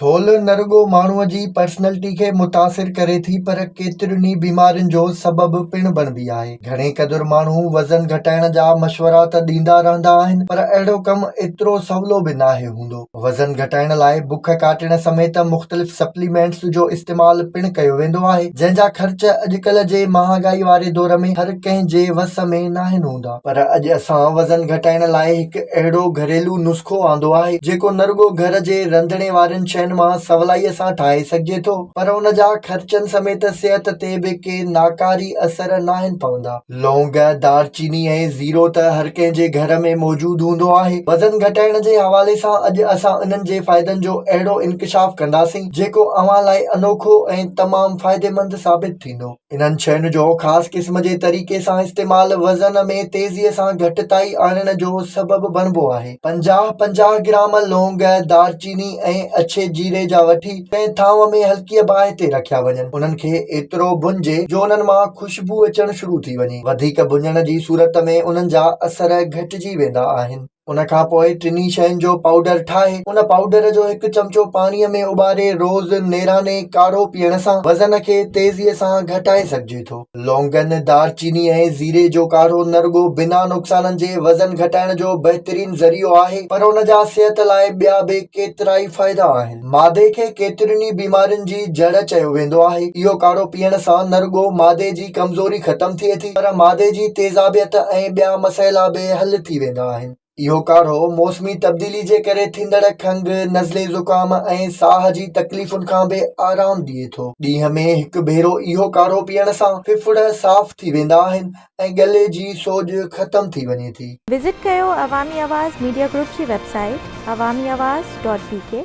थोल न रुॻो माण्हूअ जी पर्सनैलिटी खे मुतासिर करे थी पर केतिरियुनि ई बीमारियुनि जो सबबु पिणु बणिबी आहे। घणे क़दुरु माण्हू वज़न घटाइण जा मशवरा त ॾींदा रहंदा आहिनि पर अहिड़ो कमु एतिरो सवलो बि नाहे हूंदो। वज़न घटाइण लाइ बुख काटण समेत मुख़्तलिफ़ सप्लीमेंट्स जो इस्तेमालु पिणु कयो वेंदो आहे, जंहिंजा ख़र्च अॼुकल्ह जे महांगाई वारे दौर में हर कंहिं जे वस में नाहिनि हूंदा। पर अॼु असां वज़न घटाइण लाइ हिकु अहिड़ो घरेलू नुस्ख़ो आंदो आहे जेको न रुॻो घर जे रंधिणे वारनि शयुनि मां सवलाईअ सां ठाहे सघिजे थो पर उन जा ख़र्चनि समेत सिहत ते बि के नाकारी असर नाहिनि पवंदा। लौंग, दालचीनी ऐं ज़ीरो त हर कंहिं जे घर में मौजूदु हूंदो आहे। वज़न घटाइण जे हवाले सां अॼु असां इन्हनि जे फ़ाइदनि जो अहिड़ो इंकिशाफ़ कंदासीं जेको अव्हां लाइ अनोखो ऐं तमामु फ़ाइदेमंद साबित थींदो। इन्हनि शयुनि जो ख़ासि क़िस्म जे तरीक़े सां इस्तेमालु वज़न में तेज़ीअ सां घटिताई आणण जो सबबु बणिबो आहे। 50-50 ग्राम लौंग, दालचीनी ऐं अछे जीरे जा वठी कंहिं थांव में हल्कीअ बाहि ते रखिया वञनि। उन्हनि खे एतिरो भुंजे जो उन्हनि मां ख़ुशबू अचणु शुरू थी वञे। वधीक भुञण जी सूरत में उन्हनि जा असर घटिजी वेंदा आहिनि। उन खां पोइ टिनी शयुनि जो पाउडर ठाहे उन पाउडर जो हिकु चमचो पाणीअ में उॿारे रोज़ नेराने काढ़ो पीअण सां वज़न खे तेज़ीअ सां घटाए सघिजे थो। लौंगनि, दालचीनी ऐं ज़ीरे जो काढ़ो न रुॻो बिना नुक़साननि जे वज़न घटाइण जो बहितरीन ज़रियो आहे पर उन जा सिहत लाइ ॿिया बि केतिरा ई फ़ाइदा आहिनि। मादे खे केतिरियुनि ई बीमारियुनि जी जड़ चयो वेंदो आहे। इहो काढ़ो पीअण सां न रुॻो मादे जी कमज़ोरी ख़तमु थिए थी पर मादे जी तेज़ाबियत ऐं ॿिया मसइला बि हल थी वेंदा आहिनि। इहो काढ़ो मौसमी तब्दीली जे करे थींदड़ खंघि, नज़ले ज़ुकाम ऐं साह जी तकलीफ़ुनि खां बि आराम ॾिए थो। ॾींहं में हिकु भेरो इहो काढ़ो पीअण सां फिफड़ साफ़ थी वेंदा आहिनि ऐं गले जी सोॼ ख़तमु थी वञे थी। विज़िट कयो अवामी आवाज़ मीडिया ग्रुप जी वेबसाइट awamiawaz.pk